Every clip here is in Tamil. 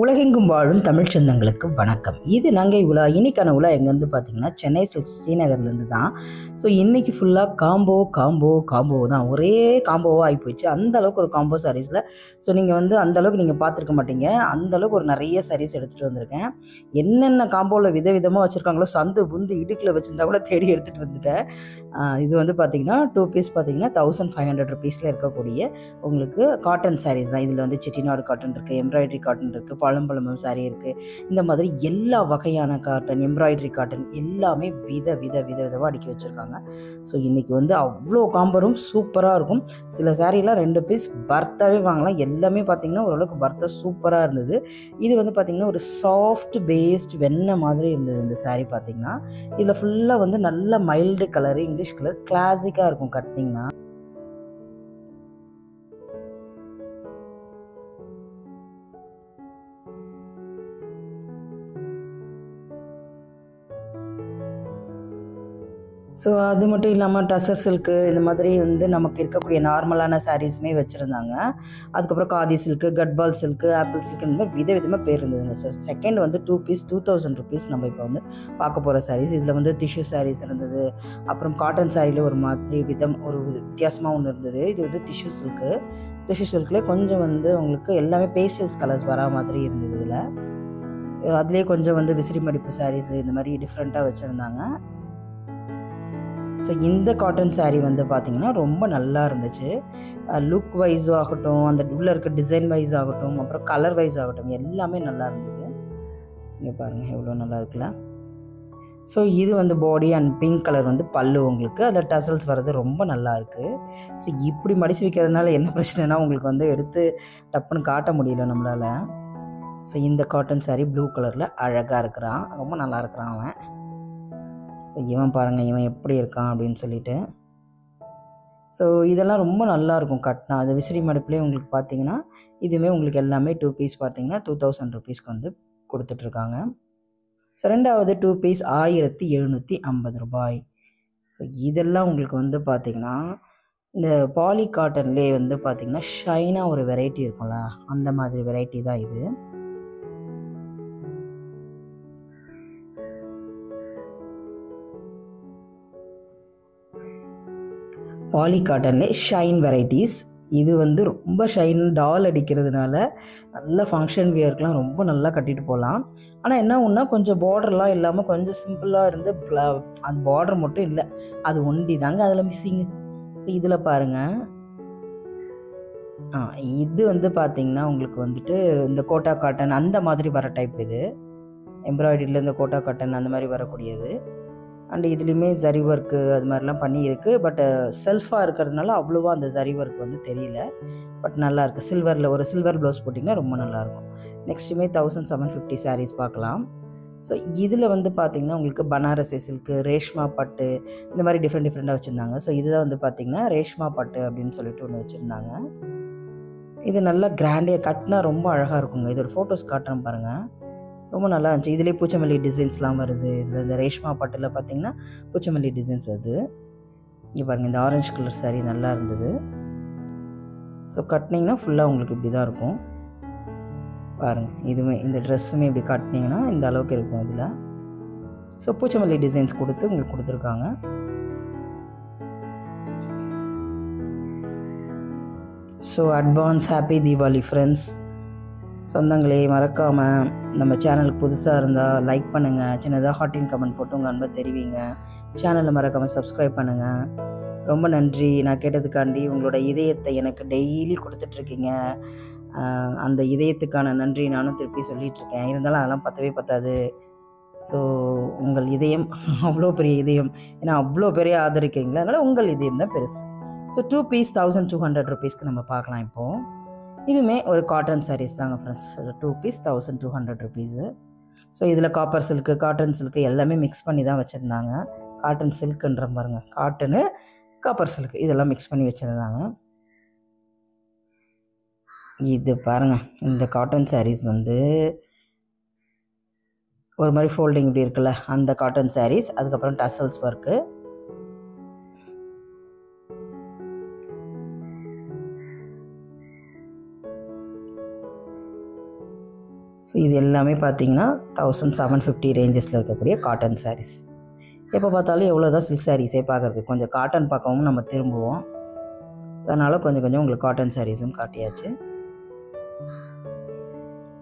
உலகெங்கும் வாழும் தமிழ்ச் சொந்தங்களுக்கு வணக்கம். இது நங்கை உலா. இன்னைக்கான உலா எங்கேருந்து பார்த்தீங்கன்னா, சென்னை சில்க்ஸ் ஸ்ரீநகர்லேருந்து தான். ஸோ இன்றைக்கி ஃபுல்லாக காம்போ தான். ஒரே காம்போவாக ஆகிப்போச்சு. அந்த அளவுக்கு ஒரு காம்போ சாரீஸில் நீங்கள் அந்தளவுக்கு நீங்கள் பார்த்துருக்க மாட்டீங்க. அந்தளவுக்கு ஒரு நிறைய சாரீஸ் எடுத்துகிட்டு வந்திருக்கேன். என்னென்ன காம்போவில் விதவிதமாக வச்சுருக்காங்களோ, சந்து புந்து இடுக்கில் வச்சுருந்தா கூட தேடி எடுத்துகிட்டு வந்துட்டேன். இது பார்த்தீங்கன்னா 2 பீஸ் பார்த்தீங்கன்னா 1500 ருபீஸில் இருக்கக்கூடிய உங்களுக்கு காட்டன் சாரீஸ் தான். இதில் செட்டிநாடு காட்டன் இருக்குது, எம்ப்ராய்டரி காட்டன் இருக்குது, பழம்பழமும் சாரீ இருக்குது. இந்த மாதிரி எல்லா வகையான காட்டன், எம்ப்ராய்டரி காட்டன் எல்லாமே விதவிதமாக அடுக்கி வச்சுருக்காங்க. ஸோ இன்றைக்கி அவ்வளோ காம்பரும் சூப்பராக இருக்கும். சில சாரீலாம் 2 பீஸ் பர்த்தாவே வாங்கலாம். எல்லாமே பார்த்திங்கன்னா ஓரளவுக்கு பர்த்தா சூப்பராக இருந்தது. இது பார்த்திங்கன்னா ஒரு சாஃப்ட் பேஸ்ட் வெண்ணெய் மாதிரி இருந்தது இந்த சாரீ. பார்த்திங்கன்னா இதில் ஃபுல்லாக நல்ல மைல்டு கலரு, இங்கிலீஷ் கலர், கிளாசிக்காக இருக்கும் கட்டிங்கன்னா. ஸோ அது மட்டும் இல்லாமல் டசர் சில்க்கு இந்த மாதிரி நமக்கு இருக்கக்கூடிய நார்மலான சாரீஸுமே வச்சுருந்தாங்க. அதுக்கப்புறம் khadi silk, Gadwal silk, apple silk இந்த மாதிரி விதவிதமாக பேர் இருந்ததுங்க. ஸோ செகண்ட் 2 பீஸ் 2000 ருபீஸ் நம்ம இப்போ பார்க்க போகிற சாரீஸ். இதில் டிஷ்யூ சாரீஸ் இருந்தது. அப்புறம் காட்டன் சாரியில் ஒரு மாதிரி ஒரு வித்தியாசமாக ஒன்று இருந்தது. இது டிஷ்யூ சில்க்கு. டிஷ்யூ சில்கில் கொஞ்சம் உங்களுக்கு எல்லாமே பேஸ்டல்ஸ் கலர்ஸ் வரா மாதிரி இருந்தது. இதில் அதுலேயே கொஞ்சம் விசிறி மடிப்பு சாரீஸ் இந்த மாதிரி டிஃப்ரெண்ட்டாக வச்சுருந்தாங்க. ஸோ இந்த காட்டன் சாரீ பார்த்திங்கன்னா ரொம்ப நல்லா இருந்துச்சு. லுக் வைஸ் ஆகட்டும், அந்த உள்ளே இருக்க டிசைன் வைஸ் ஆகட்டும், அப்புறம் கலர் வைஸ் ஆகட்டும், எல்லாமே நல்லா இருந்தது. இங்கே பாருங்கள் எவ்வளோ நல்லா இருக்குல்ல. ஸோ இது பாடி அண்ட் பிங்க் கலர் பல்லு உங்களுக்கு. அதில் டசல்ஸ் வர்றது ரொம்ப நல்லா இருக்குது. ஸோ இப்படி மடித்து வைக்கிறதுனால என்ன பிரச்சனைனா உங்களுக்கு எடுத்து டப்புன்னு காட்ட முடியல நம்மளால். ஸோ இந்த காட்டன் சாரீ ப்ளூ கலரில் அழகாக இருக்கிறான், ரொம்ப நல்லா இருக்கிறான் அவன். ஸோ இவன் பாருங்கள், இவன் எப்படி இருக்கான் அப்படின்னு சொல்லிட்டு. ஸோ இதெல்லாம் ரொம்ப நல்லாயிருக்கும் கட்டினா. அது விசிறி மடுப்புலேயே உங்களுக்கு பார்த்தீங்கன்னா இதுவுமே உங்களுக்கு எல்லாமே 2 பீஸ் பார்த்தீங்கன்னா 2000 ருபீஸ்க்கு கொடுத்துட்ருக்காங்க. ஸோ ரெண்டாவது 2 பீஸ் 1750 ரூபாய். ஸோ இதெல்லாம் உங்களுக்கு பார்த்தீங்கன்னா இந்த பாலி காட்டன்லேயே பார்த்தீங்கன்னா ஷைனாக ஒரு வெரைட்டி இருக்கும்ல, அந்த மாதிரி வெரைட்டி தான் இது. பாலி காட்டன்லேயே ஷைன் வெரைட்டிஸ். இது ரொம்ப ஷைன் டால் அடிக்கிறதுனால நல்ல ஃபங்க்ஷன் வியர்க்கெலாம் ரொம்ப நல்லா கட்டிட்டு போகலாம். ஆனால் என்ன ஒன்றா கொஞ்சம் பார்டர்லாம் இல்லாமல் கொஞ்சம் சிம்பிளாக இருந்து அந்த பார்டர் மட்டும் இல்லை, அது ஒண்டி தாங்க அதில் மிஸ்ஸிங்கு. ஸோ இதில் பாருங்கள், இது பார்த்திங்கன்னா உங்களுக்கு இந்த கோட்டா காட்டன் அந்த மாதிரி வர டைப். இது எம்ப்ராய்டரியில் இந்த கோட்டா காட்டன் அந்த மாதிரி வரக்கூடியது. அண்ட் இதுலேயுமே ஜரி ஒர்க்கு அது மாதிரிலாம் பண்ணியிருக்கு. பட் செல்ஃபாக இருக்கிறதுனால அவ்வளோவா அந்த ஜரி ஒர்க் தெரியல. பட் நல்லாயிருக்கு. சில்வரில் ஒரு சில்வர் ப்ளவுஸ் போட்டிங்கன்னா ரொம்ப நல்லாயிருக்கும். நெக்ஸ்ட்டுமே 1750 சாரீஸ் பார்க்கலாம். ஸோ இதில் பார்த்திங்கன்னா உங்களுக்கு பனாரசி சில்க்கு, ரேஷ்மா பட்டு இந்த மாதிரி டிஃப்ரெண்ட்டாக வச்சுருந்தாங்க. ஸோ இதுதான் பார்த்திங்கன்னா ரேஷ்மா பட்டு அப்படின்னு சொல்லிட்டு ஒன்று வச்சுருந்தாங்க. இது நல்லா கிராண்டியாக கட்டினா ரொம்ப அழகாக இருக்குங்க. இதோட ஃபோட்டோஸ் காட்டுறேன் பாருங்கள், ரொம்ப நல்லா இருந்துச்சு. இதிலே பூச்சமல்லி டிசைன்ஸ்லாம் வருது. இதில் இந்த ரேஷ்மா பட்டில் பார்த்திங்கன்னா பூச்சமல்லி டிசைன்ஸ் வருது. இங்கே பாருங்கள், இந்த ஆரஞ்சு கலர் சாரீ நல்லா இருந்தது. ஸோ கட்டினீங்கன்னா ஃபுல்லாக உங்களுக்கு இப்படி தான் இருக்கும் பாருங்கள். இதுவுமே இந்த ட்ரெஸ்ஸுமே இப்படி கட்டினீங்கன்னா இந்த அளவுக்கு இருக்கும் இதில். ஸோ பூச்சமல்லி டிசைன்ஸ் கொடுத்து உங்களுக்கு கொடுத்துருக்காங்க. So advance happy Deepavali friends. சொந்தங்களே, மறக்காமல் நம்ம சேனலுக்கு புதுசாக இருந்தால் லைக் பண்ணுங்கள், சின்னதாக ஹாட்டின் கமெண்ட் போட்டு உங்கள் அன்பை தெரிவிங்க. சேனலை மறக்காமல் சப்ஸ்கிரைப் பண்ணுங்கள். ரொம்ப நன்றி. நான் கேட்டதுக்காண்டி உங்களோட இதயத்தை எனக்கு டெய்லி கொடுத்துட்ருக்கீங்க. அந்த இதயத்துக்கான நன்றி நானும் திருப்பி சொல்லிகிட்ருக்கேன். இருந்தாலும் அதெல்லாம் பத்தவே பத்தாது. ஸோ உங்கள் இதயம் அவ்வளோ பெரிய இதயம், ஏன்னா அவ்வளோ பெரிய ஆதரிக்கிறீங்களா, அதனால் உங்கள் இதயம் தான் பெருசு. ஸோ 2 பீஸ் 1200 ருபீஸ்க்கு நம்ம பார்க்கலாம் இப்போது. இதுவுமே ஒரு காட்டன் சாரீஸ் தாங்க ஃப்ரெண்ட்ஸ். 2 piece 1200 rupees. ஸோ இதில் காப்பர் சில்க்கு, காட்டன் சில்க்கு எல்லாமே மிக்ஸ் பண்ணி தான் வச்சுருந்தாங்க. காட்டன் சில்க்குன்ற பாருங்க, காட்டனு காப்பர் சில்க்கு இதெல்லாம் மிக்ஸ் பண்ணி வச்சுருந்தாங்க. இது பாருங்கள், இந்த காட்டன் சாரீஸ் ஒரு மாதிரி ஃபோல்டிங் இப்படி இருக்குல்ல, அந்த காட்டன் சாரீஸ். அதுக்கப்புறம் டசல்ஸ் ஒர்க்கு. ஸோ இது எல்லாமே பார்த்தீங்கன்னா 1750 ரேஞ்சஸில் இருக்கக்கூடிய காட்டன் சாரீஸ். எப்போ பார்த்தாலும் எவ்வளோ தான் சில்க் சாரீஸே பார்க்குறதுக்கு, கொஞ்சம் காட்டன் பக்கமும் நம்ம திரும்புவோம். அதனால் கொஞ்சம் கொஞ்சம் உங்களுக்கு காட்டன் சாரீஸும் காட்டியாச்சு.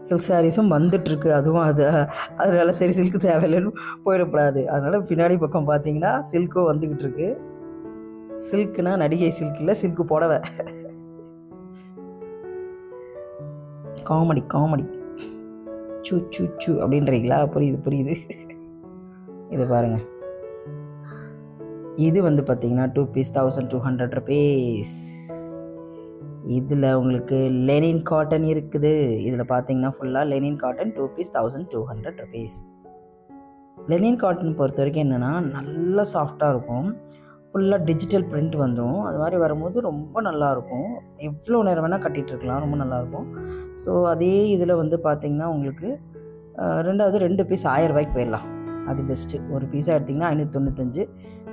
சில்க் சாரீஸும் வந்துட்டுருக்கு, அதுவும் அதனால சரி சில்க்கு தேவையில்லைன்னு போயிடக்கூடாது. அதனால் பின்னாடி பக்கம் பார்த்தீங்கன்னா சில்க்கும் வந்துக்கிட்டு இருக்கு. சில்க்குனா நடிகை சில்க் இல்லை, சில்க்கு புடவை. காமெடி காமெடி சூ சூ சூ அப்படின்றீங்களா? புரியுது. இது பாருங்கள், இது வந்து பார்த்தீங்கன்னா 2 பீஸ் 1200 rupees. இதில் உங்களுக்கு லெனின் காட்டன் இருக்குது. இதில் பார்த்தீங்கன்னா ஃபுல்லாக linen cotton 2 piece 1200 rupees. Linen cotton பொறுத்த வரைக்கும் என்னென்னா நல்லா சாஃப்டாக இருக்கும், ஃபுல்லாக டிஜிட்டல் பிரிண்ட் வந்துடும். அது மாதிரி வரும்போது ரொம்ப நல்லாயிருக்கும், எவ்வளோ நேரம் வேணால் கட்டிகிட்டு இருக்கலாம், ரொம்ப நல்லாயிருக்கும். ஸோ அதே இதில் வந்து பார்த்திங்கன்னா உங்களுக்கு 2 பீஸ் 1000 ரூபாய்க்கு போயிடலாம். அது பெஸ்ட்டு. ஒரு பீஸாக எடுத்திங்கன்னா 595,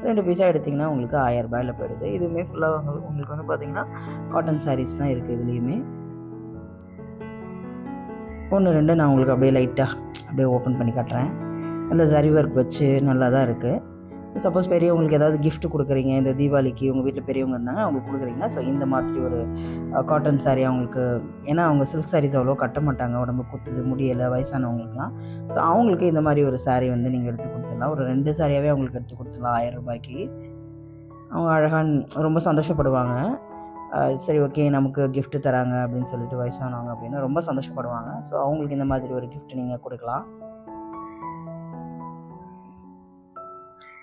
2 பீஸாக எடுத்திங்கன்னா உங்களுக்கு 1000 ரூபாயில் போயிடுது. இதுவுமே ஃபுல்லாக உங்களுக்கு வந்து பார்த்திங்கன்னா காட்டன் சாரீஸ் தான் இருக்குது. இதுலேயுமே 1 2 நான் உங்களுக்கு அப்படியே லைட்டாக அப்படியே ஓப்பன் பண்ணி காட்டுறேன். நல்ல ஜரி ஒர்க் வச்சு நல்லா தான் இருக்குது. சப்போஸ் பெரியவங்களுக்கு ஏதாவது கிஃப்ட் கொடுக்குறீங்க, இந்த தீபாவளிக்கு உங்கள் வீட்டில் பெரியவங்க இருந்தாங்க அவங்களுக்கு கொடுக்குறீங்கன்னா, ஸோ இந்த மாதிரி ஒரு காட்டன் சாரீ அவங்களுக்கு, ஏன்னா அவங்க சில்க் சாரீஸ் அவ்வளோ கட்ட மாட்டாங்க, உடம்பு குத்துது, முடியலை, வயசானவங்களுக்குலாம். ஸோ அவங்களுக்கு இந்த மாதிரி ஒரு சாரீ வந்து நீங்கள் எடுத்து கொடுத்துடலாம். ஒரு 2 சாரியாகவே அவங்களுக்கு எடுத்து கொடுத்துடலாம் 1000 ரூபாய்க்கு. அவங்க அழகாக ரொம்ப சந்தோஷப்படுவாங்க. சரி ஓகே நமக்கு கிஃப்ட்டு தராங்க அப்படின்னு சொல்லிட்டு வயசானவங்க அப்படின்னா ரொம்ப சந்தோஷப்படுவாங்க. ஸோ அவங்களுக்கு இந்த மாதிரி ஒரு கிஃப்ட் நீங்கள் கொடுக்கலாம்.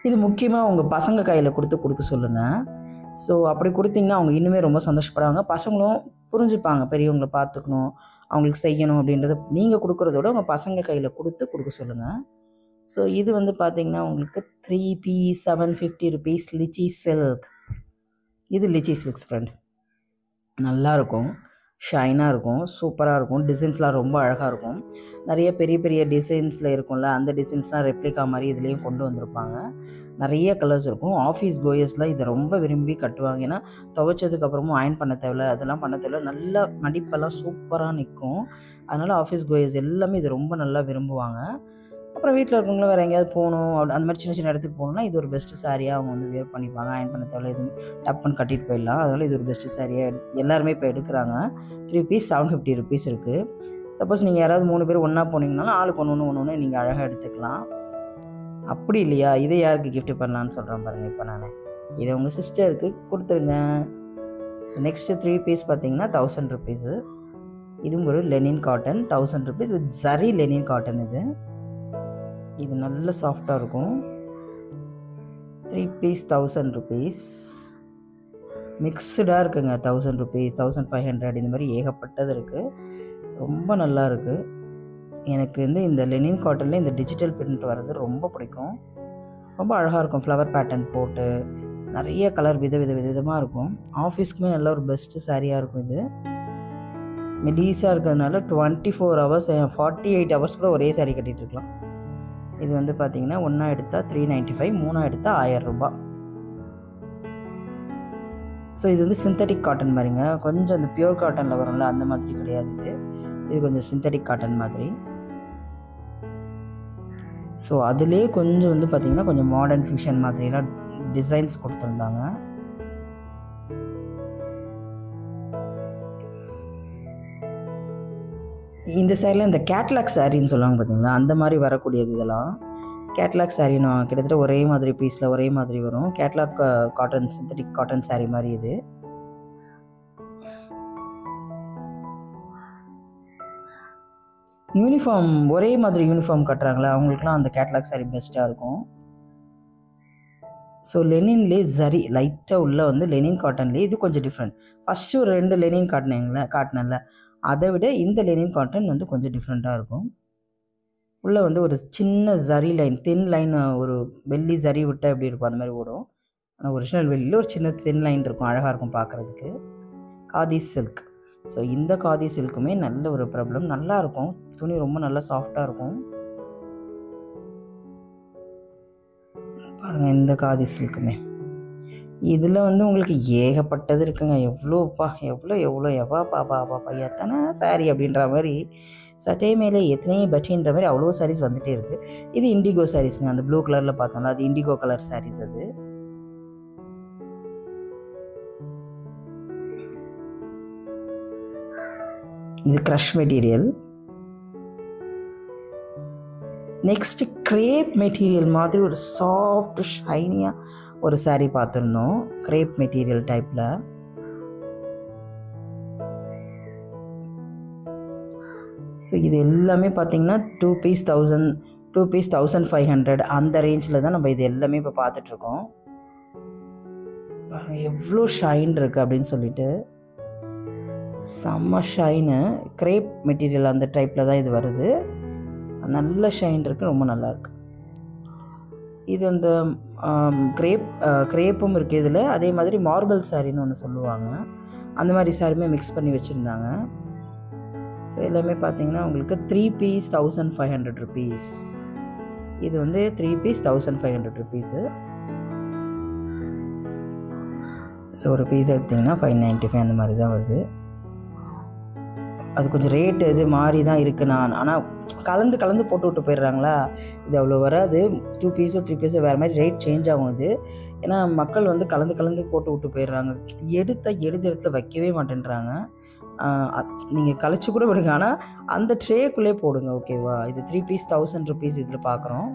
இது முக்கியமாக உங்கள் பசங்க கையில் கொடுக்க சொல்லுங்கள். ஸோ அப்படி கொடுத்திங்கன்னா அவங்க இன்னுமே ரொம்ப சந்தோஷப்படுவாங்க. பசங்களும் புரிஞ்சுப்பாங்க, பெரியவங்களை பார்த்துக்கணும், அவங்களுக்கு செய்யணும் அப்படின்றத நீங்கள் கொடுக்குறதோட உங்கள் பசங்க கையில் கொடுக்க சொல்லுங்கள். ஸோ இது வந்து பார்த்திங்கன்னா உங்களுக்கு 3 பீஸ் 750 rupees லிச்சி சில்க். இது லிச்சி சில்க்ஸ் ஃப்ரெண்ட், நல்லாயிருக்கும், ஷைனாக இருக்கும், சூப்பராக இருக்கும். டிசைன்ஸ்லாம் ரொம்ப அழகாக இருக்கும். நிறைய பெரிய பெரிய டிசைன்ஸில் இருக்கும்ல, அந்த டிசைன்ஸ்லாம் ரெப்ளிகா மாதிரி இதுலேயும் கொண்டு வந்திருப்பாங்க. நிறைய கலர்ஸ் இருக்கும். ஆஃபீஸ் கோயர்ஸ்லாம் இதை ரொம்ப விரும்பி கட்டுவாங்க. ஏன்னா துவைச்சதுக்கப்புறமும் அயன் பண்ண தேவையில்ல, அதெல்லாம் பண்ண தேவையில்ல, நல்ல மடிப்பெல்லாம் சூப்பராக நிற்கும். அதனால் ஆஃபீஸ் கோயர்ஸ் எல்லாமே இது ரொம்ப நல்லா விரும்புவாங்க. அப்புறம் வீட்டில் இருக்கவங்களும் வேறு எங்கேயாவது போகணும் அந்த மாதிரி சின்ன சின்ன இடத்துக்கு போகணுன்னா இது ஒரு பெஸ்ட்டு சாரியாக அவங்க வந்து வேர் பண்ணிப்பாங்க. அயன் பண்ண தேவையில்ல, எதுவும் டப்புன்னு கட்டிட்டு போயிடலாம். அதனால் இது ஒரு பெஸ்ட்டு சாரியாக எல்லாருமே இப்போ எடுக்கிறாங்க. 3 பீஸ் 750 rupees இருக்குது. சப்போஸ் நீங்கள் யாராவது 3 பேர் ஒன்றா போனீங்கனாலும் ஆளுக்கு ஒன்று நீங்கள் அழகாக எடுத்துக்கலாம். அப்படி இல்லையா, இதை யாருக்கு கிஃப்ட் பண்ணலான்னு சொல்கிறேன் பாருங்கள். இப்போ நான் இதை உங்கள் சிஸ்டருக்கு கொடுத்துருங்க. ஸோ நெக்ஸ்ட்டு 3 பீஸ் பார்த்தீங்கன்னா 1000 rupees. இதுவும் ஒரு Lenin cotton 1000 rupees with zari Lenin cotton. இது நல்ல சாஃப்டாக இருக்கும். 3 பீஸ் 1000 rupees. மிக்ஸ்டாக இருக்குங்க. 1000 rupees 1500 இந்த மாதிரி ஏகப்பட்டது இருக்குது. ரொம்ப நல்லா இருக்குது. எனக்கு வந்து இந்த லெனின் காட்டனில் இந்த டிஜிட்டல் பிரிண்ட் வர்றது ரொம்ப பிடிக்கும். ரொம்ப அழகாக இருக்கும், ஃப்ளவர் பேட்டர்ன் போட்டு நிறைய கலர் விதமாக இருக்கும். ஆஃபீஸ்க்குமே நல்ல ஒரு பெஸ்ட்டு சாரியாக இருக்கும். இது மெலீஸாக இருக்கிறதுனால 24 hours 48 hours கூட ஒரே சாரி கட்டிகிட்டு இருக்கலாம். இது வந்து பார்த்தீங்கன்னா ஒன்றா எடுத்தால் 395, 3 எடுத்தால் 1000 ரூபாய். ஸோ இது வந்து சிந்தட்டிக் காட்டன் மாதிரிங்க, கொஞ்சம் அந்த பியூர் காட்டனில் வரும்ல அந்த மாதிரி கிடையாது. இது கொஞ்சம் சிந்தட்டிக் காட்டன் மாதிரி. ஸோ அதுலேயே கொஞ்சம் வந்து பார்த்திங்கன்னா கொஞ்சம் மாடர்ன் ஃபியூஷன் மாதிரிலாம் டிசைன்ஸ் கொடுத்துருந்தாங்க. இந்த சைடில் இந்த கேட்லாக் சாரின்னு சொல்லுவாங்க பார்த்தீங்களா, அந்த மாதிரி வரக்கூடியது. இதெல்லாம் கேட்லாக் சாரின்னு கிட்டத்தட்ட ஒரே மாதிரி பீஸில் ஒரே மாதிரி வரும். Catalogue cotton synthetic cotton sorry மாதிரி. இது யூனிஃபார்ம் ஒரே மாதிரி யூனிஃபார்ம் கட்டுறாங்களே அவங்களுக்குலாம் அந்த கேட்லாக் சாரி பெஸ்ட்டாக இருக்கும். ஸோ லெனின்லேயே ஜரி லைட்டாக உள்ளே வந்து லெனின் காட்டன்லேயே இது கொஞ்சம் டிஃப்ரெண்ட். ஃபஸ்ட்டு ஒரு 2 லெனின் காட்டினேன்ல, அதை விட இந்த லெனின் காட்டன் வந்து கொஞ்சம் டிஃப்ரெண்ட்டாக இருக்கும். உள்ளே வந்து ஒரு சின்ன ஜரி லைன், தின் லைன், ஒரு வெள்ளி ஜரி விட்டால் எப்படி இருக்கும் அந்த மாதிரி ஓடும். ஆனால் ஒரிஜினல் வெள்ளியில் ஒரு சின்ன தின் லைன் இருக்கும், அழகாக இருக்கும் பார்க்குறதுக்கு. காதி சில்க். ஸோ இந்த காதி சில்க்குமே நல்ல ஒரு ப்ராப்ளம், நல்லாயிருக்கும். துணி ரொம்ப நல்லா சாஃப்டாக இருக்கும். பாருங்கள் இந்த காதி சில்க்குமே இதில் வந்து உங்களுக்கு ஏகப்பட்டது இருக்குங்க. எவ்வளோ எவ்வளோ எவ்வளோ பாப்பா எத்தனை சாரி அப்படின்ற மாதிரி சட்டை மேலே எத்தனையே பட்டின்ற மாதிரி அவ்வளோ சாரீஸ் வந்துகிட்டே இருக்குது. இது இண்டிகோ சாரீஸுங்க. அந்த ப்ளூ கலரில் பார்த்தோம்ல, அது இண்டிகோ கலர் சாரீஸ். அது இது crush material. Next crepe material மாதிரி ஒரு சாஃப்ட் ஷைனியாக ஒரு சாரீ பார்த்துருந்தோம், க்ரேப் மெட்டீரியல் டைப்பில். ஸோ இது எல்லாமே பார்த்திங்கன்னா 2 பீஸ் 1500 அந்த ரேஞ்சில் தான் நம்ம இது எல்லாமே இப்போ பார்த்துட்ருக்கோம். எவ்வளோ ஷைன் இருக்குது அப்படின்னு சொல்லிட்டு, செம்ம ஷைனு. க்ரேப் மெட்டீரியல் அந்த டைப்பில் தான் இது வருது. நல்ல ஷைன் இருக்குது, ரொம்ப நல்லாயிருக்கு. இது அந்த க்ரேப்பும் இருக்குது இதில். அதே மாதிரி மார்பிள் சாரின்னு ஒன்று சொல்லுவாங்க, அந்த மாதிரி சாரியுமே மிக்ஸ் பண்ணி வச்சுருந்தாங்க. ஸோ எல்லாமே பார்த்தீங்கன்னா உங்களுக்கு 3 பீஸ் 1500 ருபீஸ். இது வந்து 3 பீஸ் 1500 ருபீஸு. ஸோ ஒரு பீஸ் எடுத்திங்கன்னா 595 அந்த மாதிரி தான் வருது. அது கொஞ்சம் ரேட்டு இது மாறி தான் இருக்குது. ஆனால் கலந்து போட்டு விட்டு போயிடுறாங்களா, இது அவ்வளோ வராது. 2 பீஸோ 3 பீஸோ வேறு மாதிரி ரேட் சேஞ்ச் ஆகும் இது. ஏன்னா மக்கள் வந்து கலந்து போட்டு விட்டு போயிடுறாங்க. எடுத்த இடத்துல வைக்கவே மாட்டேன்றாங்க. நீங்கள் கழிச்சு கூட விடுங்க, ஆனால் அந்த ட்ரேக்குள்ளே போடுங்க, ஓகேவா? இது 3 பீஸ் 1000 ருபீஸ் இதில் பார்க்குறோம்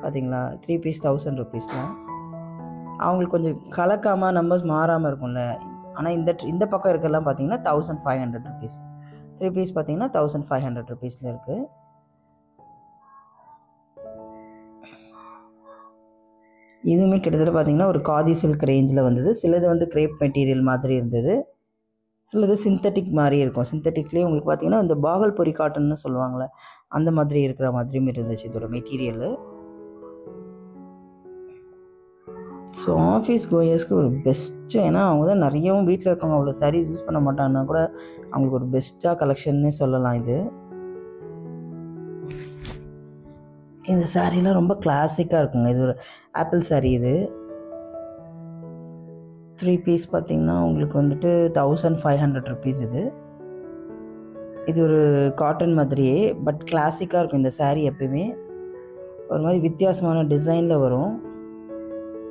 பார்த்தீங்களா? 3 பீஸ் 1000 ருபீஸில் அவங்களுக்கு கொஞ்சம் கலக்காமல் நம்பர்ஸ் மாறாமல் இருக்கும்ல. ஆனால் இந்த பக்கம் இருக்கலாம் பார்த்தீங்கன்னா 1500 ருபீஸ். 3 பீஸ் பார்த்தீங்கன்னா 1500 ருபீஸில் இருக்குது. இதுவுமே கிட்டத்தட்ட பார்த்தீங்கன்னா ஒரு காதி சில்க் ரேஞ்சில் வந்தது. சிலது வந்து க்ரேப் மெட்டீரியல் மாதிரி இருந்தது, சிலது சிந்தட்டிக் மாதிரி இருக்கும். சிந்தட்டிக்லேயே உங்களுக்கு பார்த்தீங்கன்னா இந்த பாகல்புரி காட்டன்னு சொல்லுவாங்களே, அந்த மாதிரி இருக்கிற மாதிரியும் இருந்துச்சு இதோட மெட்டீரியலு. ஸோ ஆஃபீஸ் கோயர்ஸ்க்கு ஒரு பெஸ்ட்டு. ஏன்னா அவங்க தான் நிறையவும் வீட்டில் இருக்கவங்க அவ்வளோ சாரீஸ் யூஸ் பண்ண மாட்டாங்கன்னா கூட அவங்களுக்கு ஒரு பெஸ்ட்டாக கலெக்ஷன்னே சொல்லலாம் இது. இந்த சாரீலாம் ரொம்ப கிளாசிக்காக இருக்குங்க. இது ஒரு ஆப்பிள் சாரீ. இது 3 பீஸ் பார்த்திங்கன்னா உங்களுக்கு வந்துட்டு 1500 ருபீஸ். இது ஒரு காட்டன் மாதிரியே, பட் கிளாசிக்காக இருக்கும் இந்த சாரீ. எப்பயுமே ஒரு மாதிரி வித்தியாசமான டிசைனில் வரும்,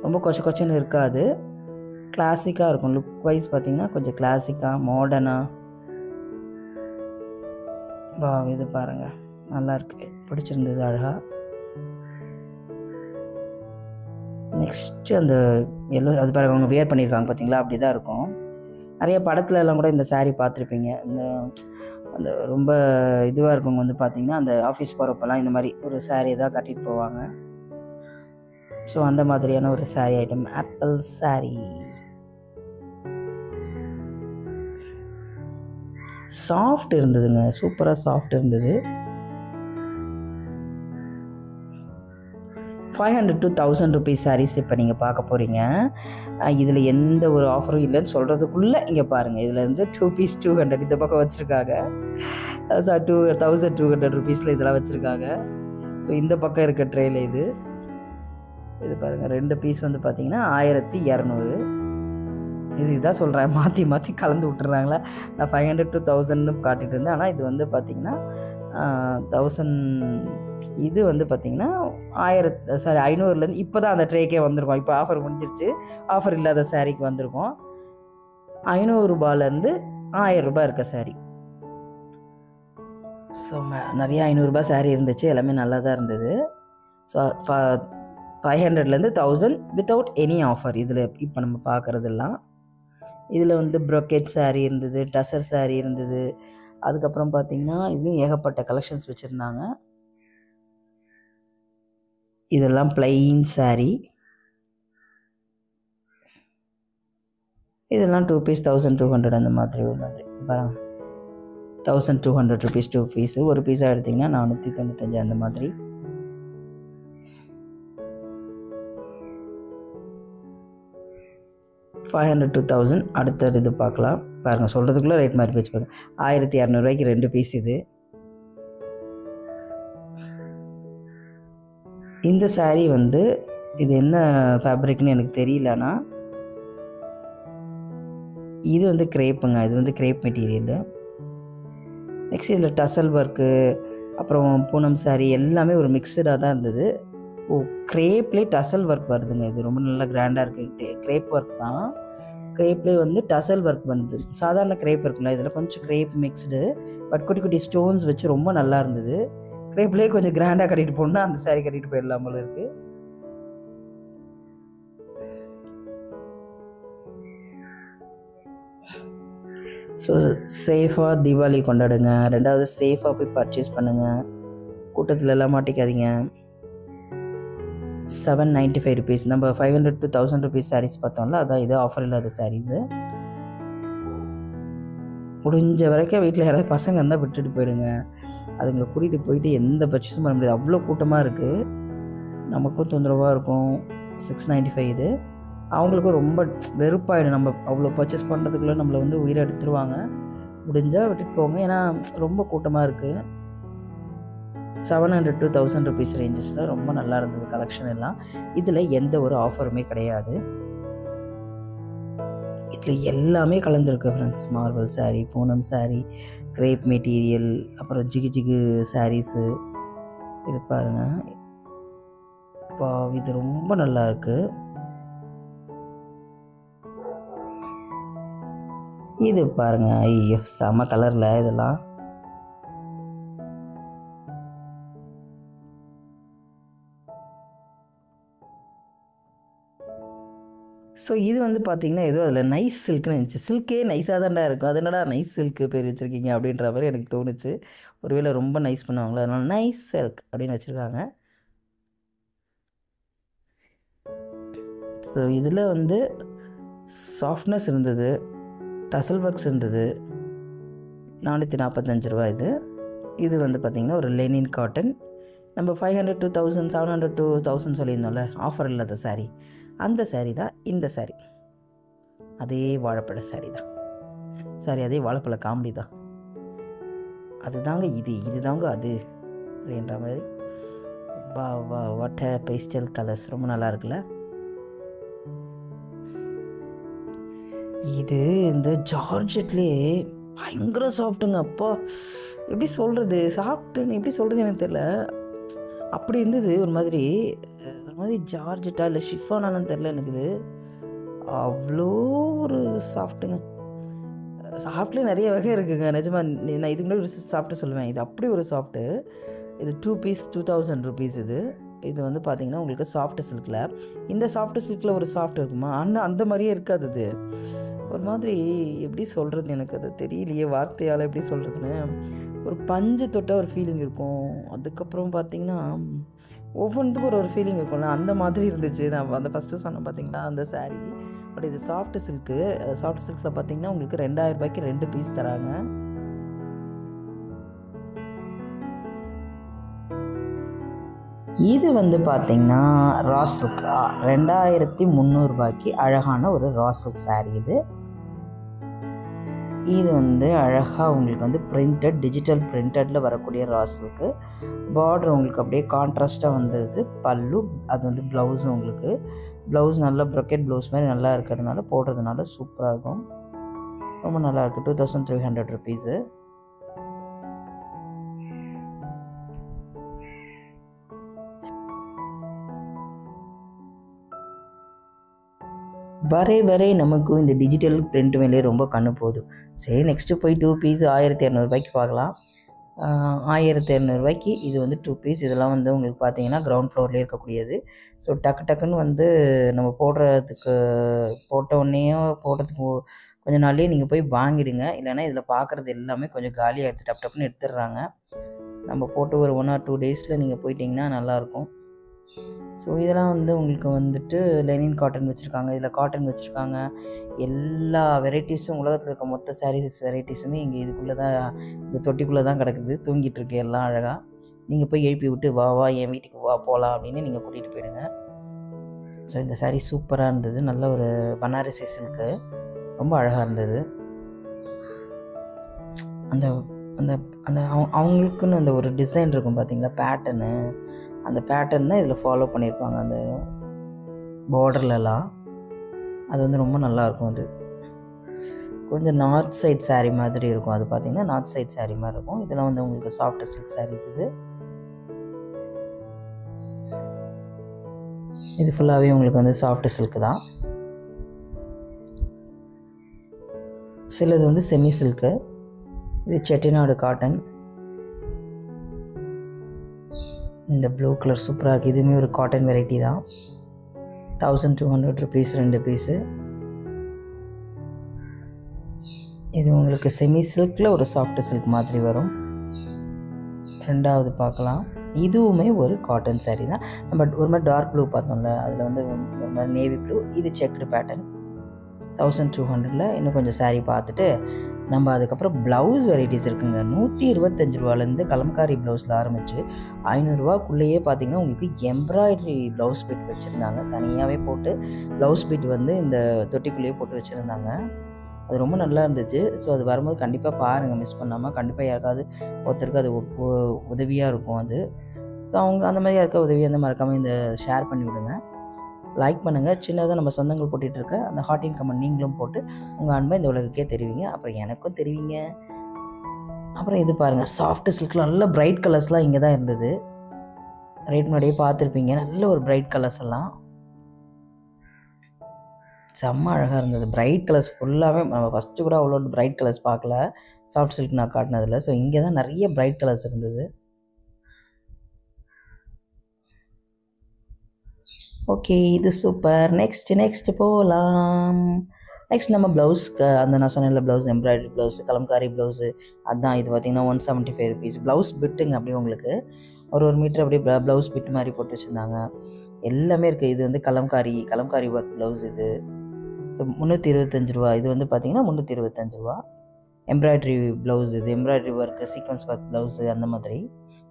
ரொம்ப கொச்சன்னு இருக்காது, கிளாசிக்காக இருக்கும். லுக் வைஸ் பார்த்திங்கன்னா கொஞ்சம் கிளாசிக்காக மாடர்னாக. வா, இது பாருங்கள், நல்லாயிருக்கு, பிடிச்சிருந்தது, அழகாக. நெக்ஸ்ட்டு அந்த எல்லோ, அது பாருங்கள் அவங்க வியர் பண்ணியிருக்காங்க பார்த்தீங்களா, அப்படி தான் இருக்கும். நிறைய படத்துல எல்லாம் கூட இந்த சாரீ பார்த்துருப்பீங்க. அந்த ரொம்ப இதுவாக இருக்கவங்க வந்து பார்த்திங்கன்னா அந்த ஆஃபீஸ் போகிறப்பெல்லாம் இந்த மாதிரி ஒரு சாரீ தான் கட்டிட்டு போவாங்க. ஸோ அந்த மாதிரியான ஒரு sari item, apple sari. Soft இருந்ததுங்க, சூப்பராக சாஃப்ட் இருந்தது. 500 to 1000 ருபீஸ் சாரீஸ் இப்போ நீங்கள் பார்க்க போகிறீங்க. இதில் எந்த ஒரு ஆஃபரும் இல்லைன்னு சொல்கிறதுக்குள்ளே இங்கே பாருங்கள், இதில் இருந்து 2 பீஸ் 200 இந்த பக்கம் வச்சுருக்காங்க. 1200 ருபீஸில் இதெல்லாம் வச்சுருக்காங்க. ஸோ இந்த பக்கம் இருக்க ட்ரேயில் இது பாருங்கள், 2 பீஸ் வந்து பார்த்திங்கன்னா 1200. இதுதான் சொல்கிறேன், மாற்றி கலந்து விட்டுறாங்களா. நான் 500 to 1000 காட்டிகிட்டு இருந்தேன், ஆனால் இது வந்து பார்த்திங்கன்னா 1000. இது வந்து பார்த்திங்கன்னா 500லேருந்து இப்போ தான் அந்த ட்ரேக்கே வந்திருக்கோம். இப்போ ஆஃபர் முடிஞ்சிருச்சு, ஆஃபர் இல்லாத சாரீக்கு வந்திருக்கோம். 500 ரூபாயிலேருந்து 1000 ரூபாய் இருக்க சாரீ. ஸோ நிறைய 500 ரூபாய் சாரீ இருந்துச்சு, எல்லாமே நல்லா தான் இருந்தது. ஸோ 500லேருந்து 1000 வித்தவுட் எனி ஆஃபர். இதில் இப்போ நம்ம பார்க்குறதெல்லாம் இதில் வந்து ப்ரோக்கேட் சாரீ இருந்தது, டசர் சாரீ இருந்தது. அதுக்கப்புறம் பார்த்திங்கன்னா இதுலேயும் ஏகப்பட்ட கலெக்ஷன்ஸ் வச்சுருந்தாங்க. இதெல்லாம் பிளைன் சாரீ. இதெல்லாம் 2 பீஸ் 1200 அந்த மாதிரி பாருங்க, 1200 ருபீஸ் 2 பீஸு. ஒரு பீஸாக எடுத்திங்கன்னா 495 அந்த மாதிரி. $500 to 1000. அடுத்தது இது பார்க்கலாம் பாருங்கள், சொல்கிறதுக்குள்ளே ரேட் மாதிரி போச்சு பாருங்கள். 1200 ரூபாய்க்கு 2 பீஸ். இந்த சாரீ வந்து இது என்ன ஃபேப்ரிக்னு எனக்கு தெரியலனா, இது வந்து கிரேப்புங்க. இது வந்து கிரேப் மெட்டீரியலு. நெக்ஸ்ட் இதில் டசல் ஒர்க்கு, அப்புறம் பூனம் சாரீ எல்லாமே ஒரு மிக்சடாக தான் இருந்தது. க்ரேப்லேயே டசல் ஒர்க் வருதுங்க. இது ரொம்ப நல்லா கிராண்டாக இருக்குது. க்ரேப் ஒர்க் தான். க்ரேப்லேயே வந்து டசல் ஒர்க் வந்து சாதாரண க்ரேப் இருக்குல்ல, இதில் கொஞ்சம் க்ரேப் மிக்ஸ்டு, பட் குட்டி குட்டி ஸ்டோன்ஸ் வச்சு ரொம்ப நல்லா இருந்தது. க்ரேப்லேயே கொஞ்சம் கிராண்டாக கட்டிட்டு போனால் அந்த சாரீ கட்டிட்டு போயிடலாம் போல இருக்குது. ஸோ சேஃபாக தீபாவளி கொண்டாடுங்க. 2வது சேஃபாக போய் பர்ச்சேஸ் பண்ணுங்கள். கூட்டத்தில் எல்லாம் மாட்டிக்காதீங்க. 795 rupees. நம்ம 500 to 1000 rupees சாரீஸ் பார்த்தோம்ல, அதான் இது ஆஃபர் இல்லாத சாரீஸு. முடிஞ்ச வரைக்கும் வீட்டில் யாராவது பசங்க இருந்தால் விட்டுட்டு போயிடுங்க. அதுங்களை கூட்டிகிட்டு போயிட்டு எந்த பர்ச்சேஸும் பண்ண முடியாது. அவ்வளோ கூட்டமாக இருக்குது. நமக்கும் தொந்தரவாக இருக்கும். 695 இது. அவங்களுக்கும் ரொம்ப வெறுப்பாயிடும். நம்ம அவ்வளோ பர்ச்சேஸ் பண்ணுறதுக்குள்ளே நம்மளை வந்து உயிரை எடுத்துருவாங்க. முடிஞ்சால் விட்டுட்டு போங்க. ஏன்னா ரொம்ப கூட்டமாக இருக்குது. 700 to 1000 rupees ரேஞ்சஸில் ரொம்ப நல்லா இருந்தது கலெக்ஷன் எல்லாம். இதில் எந்த ஒரு ஆஃபருமே கிடையாது. இதில் எல்லாமே கலந்துருக்கு friends. Marble sari, Poonam sari, crepe material, அப்புறம் ஜிகு ஜிகு சாரீஸு. இது பாருங்கள், இப்போ இது ரொம்ப நல்லா இருக்குது. இது பாருங்கள், ஐயோ செம கலரில் இதெல்லாம். ஸோ இது வந்து பார்த்திங்கன்னா ஏதோ அதில் நைஸ் சில்க்னு இருந்துச்சு. சில்கே நைஸாக தான்டா இருக்கும். அது என்னடா நைஸ் சில்க்கு பேர் வச்சுருக்கீங்க அப்படின்ற மாதிரி எனக்கு தோணுச்சு. ஒருவேளை ரொம்ப நைஸ் பண்ணுவாங்களா, அதனால் நைஸ் சில்க் அப்படின்னு வச்சுருக்காங்க. ஸோ இதில் வந்து சாஃப்ட்னஸ் இருந்தது, டசல் ஒர்க்ஸ் இருந்தது. 445 ரூபா இது. இது வந்து பார்த்திங்கன்னா ஒரு லெனின் காட்டன். நம்ம 500 to 1000, 700 to 1000 சொல்லியிருந்தோம்ல, ஆஃபர் இல்லாத சாரீ, அந்த சாரீ தான் இந்த சாரீ. அதே வாழைப்பழ சாரீ தான். சாரி, அதே வாழைப்பழ காமெடி தான். அதுதாங்க இதுதாங்க அது அப்படின்ற மாதிரி. வாட் பேஸ்டல் கலர்ஸ், ரொம்ப நல்லா இருக்குல்ல. இது இந்த ஜார்ஜெட்லேயே பயங்கர சாஃப்ட்டுங்க. அப்பா எப்படி சொல்கிறது, சாஃப்ட்டுன்னு எப்படி சொல்கிறது எனக்கு தெரியல. அப்படி இருந்தது. ஒரு மாதிரி ஜார்ஜெட்டா இல்லை ஷிஃபானான்னு தெரில எனக்கு. இது அவ்வளோ ஒரு சாஃப்ட்டுங்க. சாஃப்ட்லேயே நிறைய வகை இருக்குங்க நிஜமாக. நான் இதுக்கு முன்னாடி ஒரு சாஃப்ட்டு சொல்லுவேன். இது அப்படி ஒரு சாஃப்ட்டு. இது 2 பீஸ் 2000 rupees இது. இது வந்து பார்த்திங்கன்னா உங்களுக்கு சாஃப்ட் சில்கில். இந்த சாஃப்ட் சில்கில் ஒரு சாஃப்ட் இருக்குமா, ஆனால் அந்த மாதிரியே இருக்காது. அது ஒரு மாதிரி எப்படி சொல்கிறது எனக்கு அது தெரியலையே, வார்த்தையால் எப்படி சொல்கிறதுன்னு. ஒரு பஞ்சு தொட்ட ஒரு ஃபீலிங் இருக்கும். அதுக்கப்புறம் பார்த்திங்கன்னா ஒவ்வொன்றுத்துக்கும் ஒரு ஃபீலிங் இருக்கும்ல, அந்த மாதிரி இருந்துச்சு. நான் அந்த ஃபஸ்ட்டு சொன்னேன் பார்த்திங்கன்னா அந்த சாரீ. பட் இது சாஃப்ட் சில்க்கு. சாஃப்ட் சில்கில் பார்த்திங்கன்னா உங்களுக்கு 2000 ரூபாய்க்கு 2 பீஸ் தராங்க. இது வந்து பார்த்திங்கன்னா ரா சில்க். 2300 ரூபாய்க்கு அழகான ஒரு ரா சில்க் சாரீ இது. இது வந்து அழகாக உங்களுக்கு வந்து பிரிண்டட், டிஜிட்டல் பிரிண்டடில் வரக்கூடிய ரா சில்க்கு. பார்டர் உங்களுக்கு அப்படியே கான்ட்ராஸ்ட்டாக வந்தது. பல்லு, அது வந்து ப்ளவுஸு. உங்களுக்கு ப்ளவுஸ் நல்லா ப்ரொக்கெட் ப்ளவுஸ் மாதிரி நல்லா இருக்கிறதுனால போடுறதுனால சூப்பராக இருக்கும். ரொம்ப நல்லா இருக்குது. 2300 rupees. வரை நமக்கு இந்த டிஜிட்டல் பிரிண்ட் மேலே ரொம்ப கண்ணு போகுது. சரி, நெக்ஸ்ட்டு போய் 2 பீஸ் 1200 ரூபாய்க்கு பார்க்கலாம். 1200 ரூபாய்க்கு இது வந்து 2 பீஸ். இதெல்லாம் வந்து உங்களுக்கு பார்த்தீங்கன்னா கிரவுண்ட் ஃப்ளோர்லேயே இருக்கக்கூடியது. ஸோ டக்குன்னு வந்து நம்ம போட்ட உடனேயோ போடுறதுக்கு கொஞ்சம் நாள்லேயே நீங்கள் போய் வாங்கிடுங்க. இல்லைன்னா இதில் பார்க்குறது எல்லாமே கொஞ்சம் காலியாக டப்புன்னு எடுத்துடுறாங்க. நம்ம போட்டு ஒரு 1 or 2 டேஸில் நீங்கள் போயிட்டிங்கன்னா நல்லாயிருக்கும். ஸோ இதெல்லாம் வந்து உங்களுக்கு வந்துட்டு லெனின் காட்டன் வச்சுருக்காங்க, இதில் காட்டன் வச்சுருக்காங்க. எல்லா வெரைட்டிஸும், உலகத்தில் இருக்க மொத்த சாரீஸ் வெரைட்டிஸுமே இங்கே இதுக்குள்ளே தான், இந்த தொட்டிக்குள்ளே தான் கிடக்குது. தூங்கிட்டு இருக்கு எல்லாம் அழகாக. நீங்கள் போய் எழுப்பி விட்டு வா என் வீட்டுக்கு வா போகலாம் அப்படின்னு நீங்கள் கூட்டிகிட்டு போயிடுங்க. ஸோ இந்த சாரீ சூப்பராக இருந்தது. நல்ல ஒரு பனாரசி சில்க்கு, ரொம்ப அழகாக இருந்தது. அந்த அந்த அந்த அவங்களுக்குன்னு அந்த ஒரு டிசைன் இருக்கும் பார்த்தீங்களா, பேட்டர்னு. அந்த பேட்டர்ன் தான் இதில் ஃபாலோ பண்ணியிருப்பாங்க அந்த பார்டர்லலாம். அது வந்து ரொம்ப நல்லாயிருக்கும். அது கொஞ்சம் நார்த் சைட் saree மாதிரி இருக்கும். அது பார்த்தீங்கன்னா நார்த் சைட் saree மாதிரி இருக்கும். இதெல்லாம் வந்து உங்களுக்கு சாஃப்ட் சில்க் sarees இது. இது ஃபுல்லாகவே உங்களுக்கு வந்து சாஃப்ட் சில்க் தான். சிலது வந்து செமி சில்க்கு. இது செட்டிநாடு காட்டன். இந்த ப்ளூ கலர் சூப்பராக இருக்குது. இதுவுமே ஒரு காட்டன் வெரைட்டி தான். 1200 rupees 2 பீஸு. இது உங்களுக்கு செமி சில்கில் ஒரு சாஃப்ட் சில்க் மாதிரி வரும். ரெண்டாவது பார்க்கலாம். இதுவுமே ஒரு காட்டன் saree தான். நம்ம ஒரு மாதிரி டார்க் ப்ளூ பார்த்தோம்ல, அதில் வந்து ஒரு மாதிரி நேவி ப்ளூ. இது செக்குடு பேட்டர்ன். 1200 இன்னும் கொஞ்சம் saree பார்த்துட்டு நம்ம அதுக்கப்புறம் ப்ளவுஸ் வெரைட்டிஸ் இருக்குங்க. 125 ரூபாலேருந்து கலம்காரி ப்ளவுஸில் ஆரம்பித்து 500 ரூபாக்குள்ளேயே பார்த்தீங்கன்னா உங்களுக்கு எம்ப்ராய்டரி ப்ளவுஸ் பிட் வச்சுருந்தாங்க. தனியாகவே போட்டு ப்ளவுஸ் பிட் வந்து இந்த தொட்டிக்குள்ளேயே போட்டு வச்சுருந்தாங்க. அது ரொம்ப நல்லா இருந்துச்சு. ஸோ அது வரும்போது கண்டிப்பாக பாருங்கள், மிஸ் பண்ணாமல். கண்டிப்பாக யாருக்காவது ஒருத்தருக்கு அது உதவியாக இருக்கும் அது. ஸோ அவங்க அந்த மாதிரி யாருக்கா உதவியாக இருந்தால் மறக்காமல் இந்த ஷேர் பண்ணி விடுங்க. லைக் பண்ணுங்கள். சின்னதாக நம்ம சொந்தங்கள் போட்டுட்டு இருக்க அந்த ஹார்ட்டின் கமெண்ட் நீங்களும் போட்டு உங்கள் அன்பை இந்த உலகுக்கே தெரிவிங்க. அப்புறம் எனக்கும் தெரிவிங்க. அப்புறம் இது பாருங்கள், சாஃப்ட் சில்கில் நல்ல பிரைட் கலர்ஸ்லாம் இங்கே தான் இருந்தது. ரைட் முன்னாடியே பார்த்துருப்பீங்க. நல்ல ஒரு பிரைட் கலர்ஸ் எல்லாம் செம்ம அழகாக இருந்தது. பிரைட் கலர்ஸ் ஃபுல்லாகவே நம்ம ஃபஸ்ட்டு கூட அவ்வளோ பிரைட் கலர்ஸ் பார்க்கல சாஃப்ட் சில்க் நான் காட்டினதில். ஸோ இங்கே தான் நிறைய பிரைட் கலர்ஸ் இருந்தது. ஓகே, இது சூப்பர். நெக்ஸ்ட்டு போகலாம். நெக்ஸ்ட் நம்ம ப்ளவுஸ்க்கு அந்த நான் சொன்னேன்ல blouse embroidery blouse Kalamkari blouse அதுதான். இது பார்த்திங்கன்னா 175 rupees. ப்ளவுஸ் பிட்டுங்க அப்படியே உங்களுக்கு ஒரு மீட்டர் அப்படியே ப்ளவுஸ் பிட் மாதிரி போட்டு வச்சுருந்தாங்க. எல்லாமே இருக்குது. இது வந்து கலம்காரி ஒர்க் ப்ளவுஸ் இது. ஸோ 325 ரூபா. இது வந்து பார்த்திங்கன்னா 325 ரூபா. எம்ப்ராய்டரி ப்ளவுஸ் இது. Embroidery work sequence work blouse அந்த மாதிரி.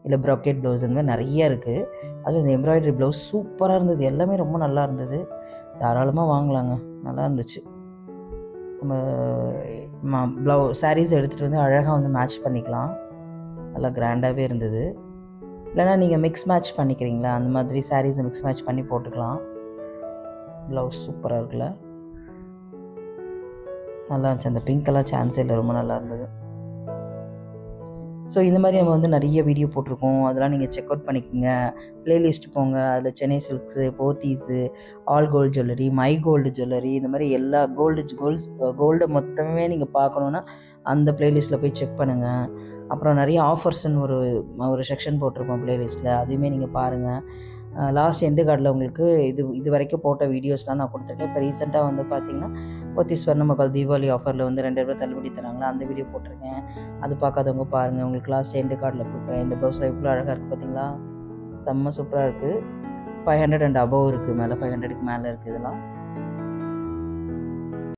இல்லை ப்ராக்கெட் ப்ளவுஸ் இந்த மாதிரி நிறைய இருக்குது. அதுவும் இந்த எம்ப்ராய்டரி ப்ளவுஸ் சூப்பராக இருந்தது. எல்லாமே ரொம்ப நல்லா இருந்தது. தாராளமாக வாங்கலாங்க. நல்லா இருந்துச்சு. நம்ம சாரீஸ் எடுத்துகிட்டு வந்து அழகாக வந்து மேட்ச் பண்ணிக்கலாம். நல்லா கிராண்டாகவே இருந்தது. இல்லைனா நீங்கள் மிக்ஸ் மேட்ச் பண்ணிக்கிறீங்களா, அந்த மாதிரி சாரீஸை மிக்ஸ் மேட்ச் பண்ணி போட்டுக்கலாம். ப்ளவுஸ் சூப்பராக இருக்குல்ல, நல்லா இருந்துச்சு. அந்த பிங்க்கெல்லாம் சான்ஸே இல்லை, ரொம்ப நல்லா இருந்தது. ஸோ இந்த மாதிரி நம்ம வந்து நிறைய வீடியோ போட்டிருக்கோம். அதெல்லாம் நீங்கள் செக் அவுட் பண்ணிக்கோங்க. ப்ளேலிஸ்ட் போங்க. அதில் Chennai Silks, Pothys, all gold jewellery, my gold jewellery, இந்த மாதிரி எல்லா கோல்டு மொத்தமே நீங்கள் பார்க்கணுன்னா அந்த ப்ளேலிஸ்ட்டில் போய் செக் பண்ணுங்கள். அப்புறம் நிறைய ஆஃபர்ஸ்ன்னு ஒரு செக்ஷன் போட்டிருப்போம் ப்ளேலிஸ்ட்டில், அதையுமே நீங்கள் பாருங்கள். லாஸ்ட் எண்டு கார்டில் உங்களுக்கு இது வரைக்கும் போட்ட வீடியோஸ்லாம் நான் கொடுத்துருக்கேன். இப்போ ரீசெண்டாக வந்து பார்த்திங்கன்னா போத்தீஸ் ஸ்வர்ணமஹால் தீபாவளி ஆஃபரில் வந்து 2000 ரூபாய் தள்ளுபடி தராங்களா, அந்த வீடியோ போட்டிருக்கேன். அது பார்க்காதவங்க பாருங்கள். உங்களுக்கு லாஸ்ட் எண்டு கார்டில் கொடுக்குறேன். இந்த ப்ளவுஸ் எவ்வளோ அழகாக இருக்குது பார்த்தீங்களா, செம்ம சூப்பராக இருக்குது. 500 and above இருக்குது, மேலே 500க்கு மேலே இருக்குது. இதெல்லாம்